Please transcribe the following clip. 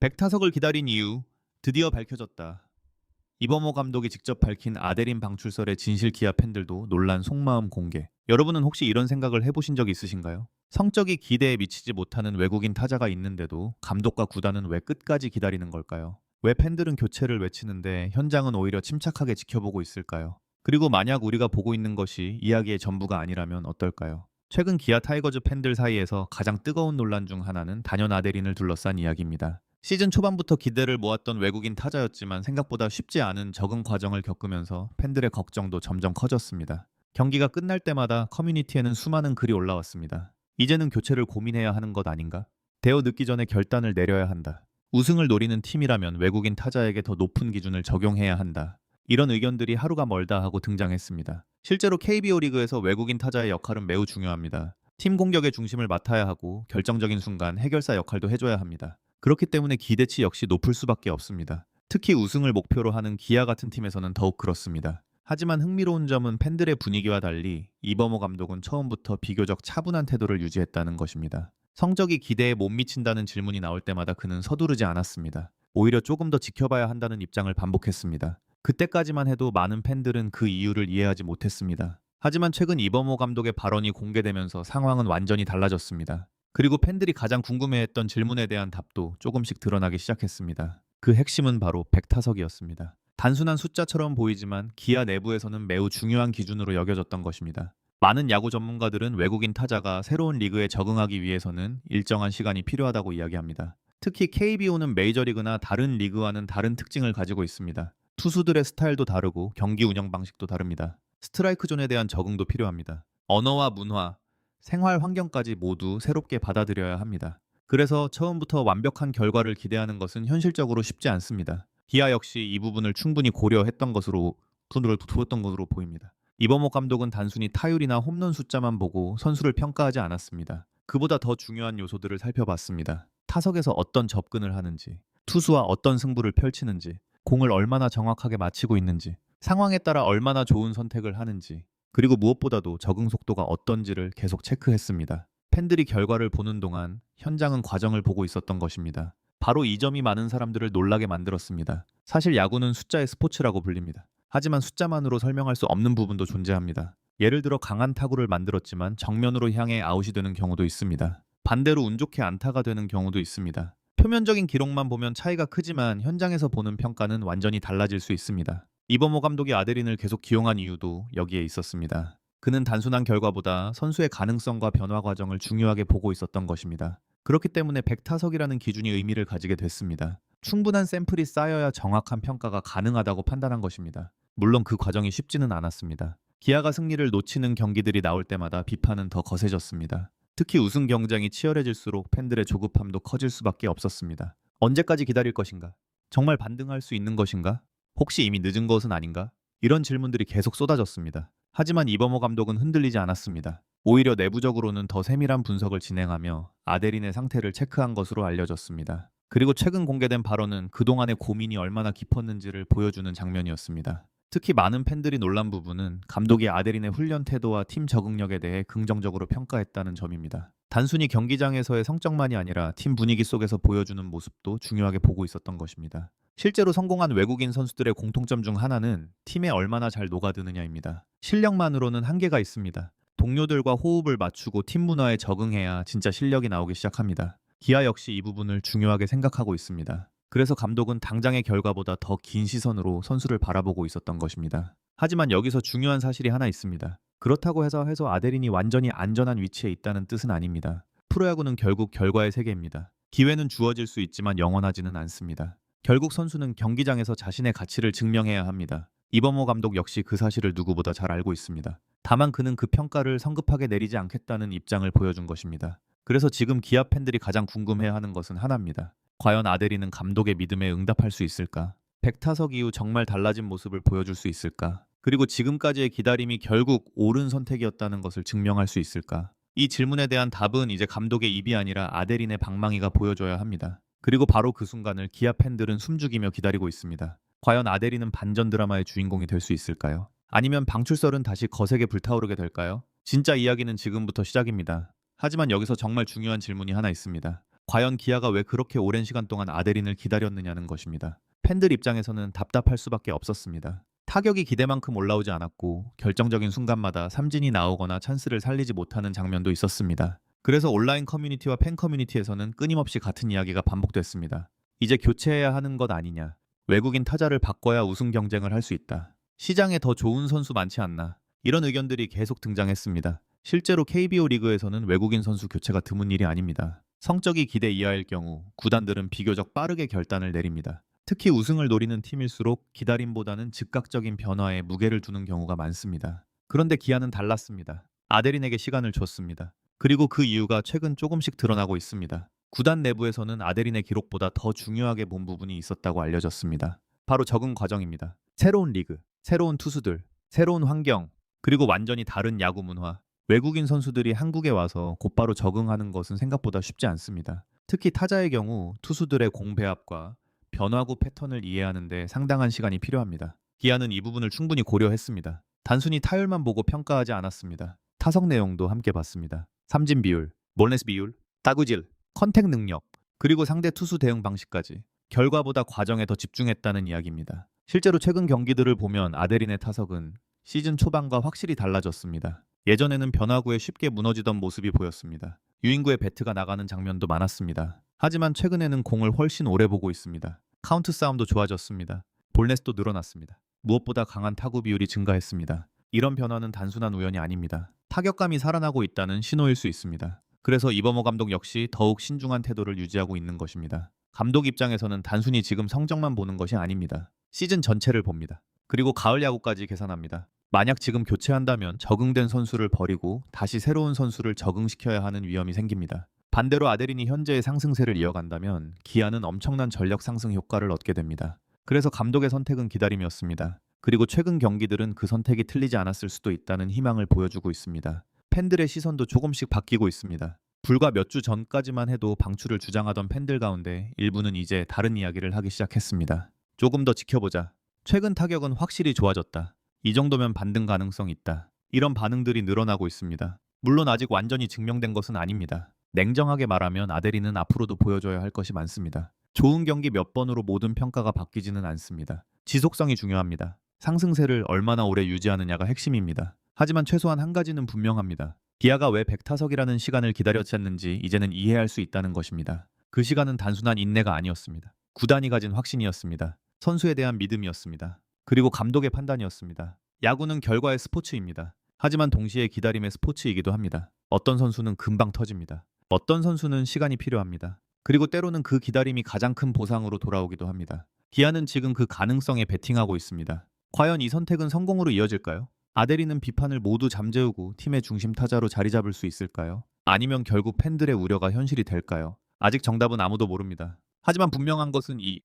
백타석을 기다린 이유 드디어 밝혀졌다. 이범호 감독이 직접 밝힌 아데린 방출설의 진실 기아 팬들도 놀란 속마음 공개. 여러분은 혹시 이런 생각을 해보신 적 있으신가요? 성적이 기대에 미치지 못하는 외국인 타자가 있는데도 감독과 구단은 왜 끝까지 기다리는 걸까요? 왜 팬들은 교체를 외치는데 현장은 오히려 침착하게 지켜보고 있을까요? 그리고 만약 우리가 보고 있는 것이 이야기의 전부가 아니라면 어떨까요? 최근 기아 타이거즈 팬들 사이에서 가장 뜨거운 논란 중 하나는 단연 아데린을 둘러싼 이야기입니다. 시즌 초반부터 기대를 모았던 외국인 타자였지만 생각보다 쉽지 않은 적응 과정을 겪으면서 팬들의 걱정도 점점 커졌습니다. 경기가 끝날 때마다 커뮤니티에는 수많은 글이 올라왔습니다. 이제는 교체를 고민해야 하는 것 아닌가? 대어 늦기 전에 결단을 내려야 한다. 우승을 노리는 팀이라면 외국인 타자에게 더 높은 기준을 적용해야 한다. 이런 의견들이 하루가 멀다 하고 등장했습니다. 실제로 KBO 리그에서 외국인 타자의 역할은 매우 중요합니다. 팀 공격의 중심을 맡아야 하고 결정적인 순간 해결사 역할도 해줘야 합니다. 그렇기 때문에 기대치 역시 높을 수밖에 없습니다. 특히 우승을 목표로 하는 기아 같은 팀에서는 더욱 그렇습니다. 하지만 흥미로운 점은 팬들의 분위기와 달리 이범호 감독은 처음부터 비교적 차분한 태도를 유지했다는 것입니다. 성적이 기대에 못 미친다는 질문이 나올 때마다 그는 서두르지 않았습니다. 오히려 조금 더 지켜봐야 한다는 입장을 반복했습니다. 그때까지만 해도 많은 팬들은 그 이유를 이해하지 못했습니다. 하지만 최근 이범호 감독의 발언이 공개되면서 상황은 완전히 달라졌습니다. 그리고 팬들이 가장 궁금해했던 질문에 대한 답도 조금씩 드러나기 시작했습니다. 그 핵심은 바로 백타석이었습니다. 단순한 숫자처럼 보이지만 기아 내부에서는 매우 중요한 기준으로 여겨졌던 것입니다. 많은 야구 전문가들은 외국인 타자가 새로운 리그에 적응하기 위해서는 일정한 시간이 필요하다고 이야기합니다. 특히 KBO는 메이저리그나 다른 리그와는 다른 특징을 가지고 있습니다. 투수들의 스타일도 다르고 경기 운영 방식도 다릅니다. 스트라이크 존에 대한 적응도 필요합니다. 언어와 문화, 생활 환경까지 모두 새롭게 받아들여야 합니다. 그래서 처음부터 완벽한 결과를 기대하는 것은 현실적으로 쉽지 않습니다. 기아 역시 이 부분을 충분히 고려했던 것으로 분을 두었던 것으로 보입니다. 이범호 감독은 단순히 타율이나 홈런 숫자만 보고 선수를 평가하지 않았습니다. 그보다 더 중요한 요소들을 살펴봤습니다. 타석에서 어떤 접근을 하는지, 투수와 어떤 승부를 펼치는지, 공을 얼마나 정확하게 맞히고 있는지, 상황에 따라 얼마나 좋은 선택을 하는지, 그리고 무엇보다도 적응 속도가 어떤지를 계속 체크했습니다. 팬들이 결과를 보는 동안 현장은 과정을 보고 있었던 것입니다. 바로 이 점이 많은 사람들을 놀라게 만들었습니다. 사실 야구는 숫자의 스포츠라고 불립니다. 하지만 숫자만으로 설명할 수 없는 부분도 존재합니다. 예를 들어 강한 타구를 만들었지만 정면으로 향해 아웃이 되는 경우도 있습니다. 반대로 운 좋게 안타가 되는 경우도 있습니다. 표면적인 기록만 보면 차이가 크지만 현장에서 보는 평가는 완전히 달라질 수 있습니다. 이범호 감독이 아데린을 계속 기용한 이유도 여기에 있었습니다. 그는 단순한 결과보다 선수의 가능성과 변화 과정을 중요하게 보고 있었던 것입니다. 그렇기 때문에 백타석이라는 기준이 의미를 가지게 됐습니다. 충분한 샘플이 쌓여야 정확한 평가가 가능하다고 판단한 것입니다. 물론 그 과정이 쉽지는 않았습니다. 기아가 승리를 놓치는 경기들이 나올 때마다 비판은 더 거세졌습니다. 특히 우승 경쟁이 치열해질수록 팬들의 조급함도 커질 수밖에 없었습니다. 언제까지 기다릴 것인가? 정말 반등할 수 있는 것인가? 혹시 이미 늦은 것은 아닌가? 이런 질문들이 계속 쏟아졌습니다. 하지만 이범호 감독은 흔들리지 않았습니다. 오히려 내부적으로는 더 세밀한 분석을 진행하며 아데린의 상태를 체크한 것으로 알려졌습니다. 그리고 최근 공개된 발언은 그동안의 고민이 얼마나 깊었는지를 보여주는 장면이었습니다. 특히 많은 팬들이 놀란 부분은 감독이 아데린의 훈련 태도와 팀 적응력에 대해 긍정적으로 평가했다는 점입니다. 단순히 경기장에서의 성적만이 아니라 팀 분위기 속에서 보여주는 모습도 중요하게 보고 있었던 것입니다. 실제로 성공한 외국인 선수들의 공통점 중 하나는 팀에 얼마나 잘 녹아드느냐입니다. 실력만으로는 한계가 있습니다. 동료들과 호흡을 맞추고 팀 문화에 적응해야 진짜 실력이 나오기 시작합니다. 기아 역시 이 부분을 중요하게 생각하고 있습니다. 그래서 감독은 당장의 결과보다 더 긴 시선으로 선수를 바라보고 있었던 것입니다. 하지만 여기서 중요한 사실이 하나 있습니다. 그렇다고 해서 아데린이 완전히 안전한 위치에 있다는 뜻은 아닙니다. 프로야구는 결국 결과의 세계입니다. 기회는 주어질 수 있지만 영원하지는 않습니다. 결국 선수는 경기장에서 자신의 가치를 증명해야 합니다. 이범호 감독 역시 그 사실을 누구보다 잘 알고 있습니다. 다만 그는 그 평가를 성급하게 내리지 않겠다는 입장을 보여준 것입니다. 그래서 지금 기아 팬들이 가장 궁금해하는 것은 하나입니다. 과연 아데린은 감독의 믿음에 응답할 수 있을까? 백타석 이후 정말 달라진 모습을 보여줄 수 있을까? 그리고 지금까지의 기다림이 결국 옳은 선택이었다는 것을 증명할 수 있을까? 이 질문에 대한 답은 이제 감독의 입이 아니라 아데린의 방망이가 보여줘야 합니다. 그리고 바로 그 순간을 기아 팬들은 숨죽이며 기다리고 있습니다. 과연 아데린은 반전 드라마의 주인공이 될 수 있을까요? 아니면 방출설은 다시 거세게 불타오르게 될까요? 진짜 이야기는 지금부터 시작입니다. 하지만 여기서 정말 중요한 질문이 하나 있습니다. 과연 기아가 왜 그렇게 오랜 시간 동안 아데린을 기다렸느냐는 것입니다. 팬들 입장에서는 답답할 수밖에 없었습니다. 타격이 기대만큼 올라오지 않았고 결정적인 순간마다 삼진이 나오거나 찬스를 살리지 못하는 장면도 있었습니다. 그래서 온라인 커뮤니티와 팬 커뮤니티에서는 끊임없이 같은 이야기가 반복됐습니다. 이제 교체해야 하는 것 아니냐. 외국인 타자를 바꿔야 우승 경쟁을 할 수 있다. 시장에 더 좋은 선수 많지 않나. 이런 의견들이 계속 등장했습니다. 실제로 KBO 리그에서는 외국인 선수 교체가 드문 일이 아닙니다. 성적이 기대 이하일 경우 구단들은 비교적 빠르게 결단을 내립니다. 특히 우승을 노리는 팀일수록 기다림보다는 즉각적인 변화에 무게를 두는 경우가 많습니다. 그런데 기아는 달랐습니다. 아데린에게 시간을 줬습니다. 그리고 그 이유가 최근 조금씩 드러나고 있습니다. 구단 내부에서는 아데린의 기록보다 더 중요하게 본 부분이 있었다고 알려졌습니다. 바로 적응 과정입니다. 새로운 리그, 새로운 투수들, 새로운 환경, 그리고 완전히 다른 야구 문화. 외국인 선수들이 한국에 와서 곧바로 적응하는 것은 생각보다 쉽지 않습니다. 특히 타자의 경우 투수들의 공배합과 변화구 패턴을 이해하는 데 상당한 시간이 필요합니다. 기아는 이 부분을 충분히 고려했습니다. 단순히 타율만 보고 평가하지 않았습니다. 타석 내용도 함께 봤습니다. 삼진 비율, 몰네스 비율, 따구질, 컨택 능력, 그리고 상대 투수 대응 방식까지 결과보다 과정에 더 집중했다는 이야기입니다. 실제로 최근 경기들을 보면 아데린의 타석은 시즌 초반과 확실히 달라졌습니다. 예전에는 변화구에 쉽게 무너지던 모습이 보였습니다. 유인구에 배트가 나가는 장면도 많았습니다. 하지만 최근에는 공을 훨씬 오래 보고 있습니다. 카운트 싸움도 좋아졌습니다. 볼넷도 늘어났습니다. 무엇보다 강한 타구 비율이 증가했습니다. 이런 변화는 단순한 우연이 아닙니다. 타격감이 살아나고 있다는 신호일 수 있습니다. 그래서 이범호 감독 역시 더욱 신중한 태도를 유지하고 있는 것입니다. 감독 입장에서는 단순히 지금 성적만 보는 것이 아닙니다. 시즌 전체를 봅니다. 그리고 가을 야구까지 계산합니다. 만약 지금 교체한다면 적응된 선수를 버리고 다시 새로운 선수를 적응시켜야 하는 위험이 생깁니다. 반대로 아데린이 현재의 상승세를 이어간다면 기아는 엄청난 전력 상승 효과를 얻게 됩니다. 그래서 감독의 선택은 기다림이었습니다. 그리고 최근 경기들은 그 선택이 틀리지 않았을 수도 있다는 희망을 보여주고 있습니다. 팬들의 시선도 조금씩 바뀌고 있습니다. 불과 몇 주 전까지만 해도 방출을 주장하던 팬들 가운데 일부는 이제 다른 이야기를 하기 시작했습니다. 조금 더 지켜보자. 최근 타격은 확실히 좋아졌다. 이 정도면 반등 가능성 있다. 이런 반응들이 늘어나고 있습니다. 물론 아직 완전히 증명된 것은 아닙니다. 냉정하게 말하면 아데린은 앞으로도 보여줘야 할 것이 많습니다. 좋은 경기 몇 번으로 모든 평가가 바뀌지는 않습니다. 지속성이 중요합니다. 상승세를 얼마나 오래 유지하느냐가 핵심입니다. 하지만 최소한 한 가지는 분명합니다. 기아가 왜 100타석이라는 시간을 기다렸었는지 이제는 이해할 수 있다는 것입니다. 그 시간은 단순한 인내가 아니었습니다. 구단이 가진 확신이었습니다. 선수에 대한 믿음이었습니다. 그리고 감독의 판단이었습니다. 야구는 결과의 스포츠입니다. 하지만 동시에 기다림의 스포츠이기도 합니다. 어떤 선수는 금방 터집니다. 어떤 선수는 시간이 필요합니다. 그리고 때로는 그 기다림이 가장 큰 보상으로 돌아오기도 합니다. 기아는 지금 그 가능성에 베팅하고 있습니다. 과연 이 선택은 성공으로 이어질까요? 아데린은 비판을 모두 잠재우고 팀의 중심 타자로 자리 잡을 수 있을까요? 아니면 결국 팬들의 우려가 현실이 될까요? 아직 정답은 아무도 모릅니다. 하지만 분명한 것은 이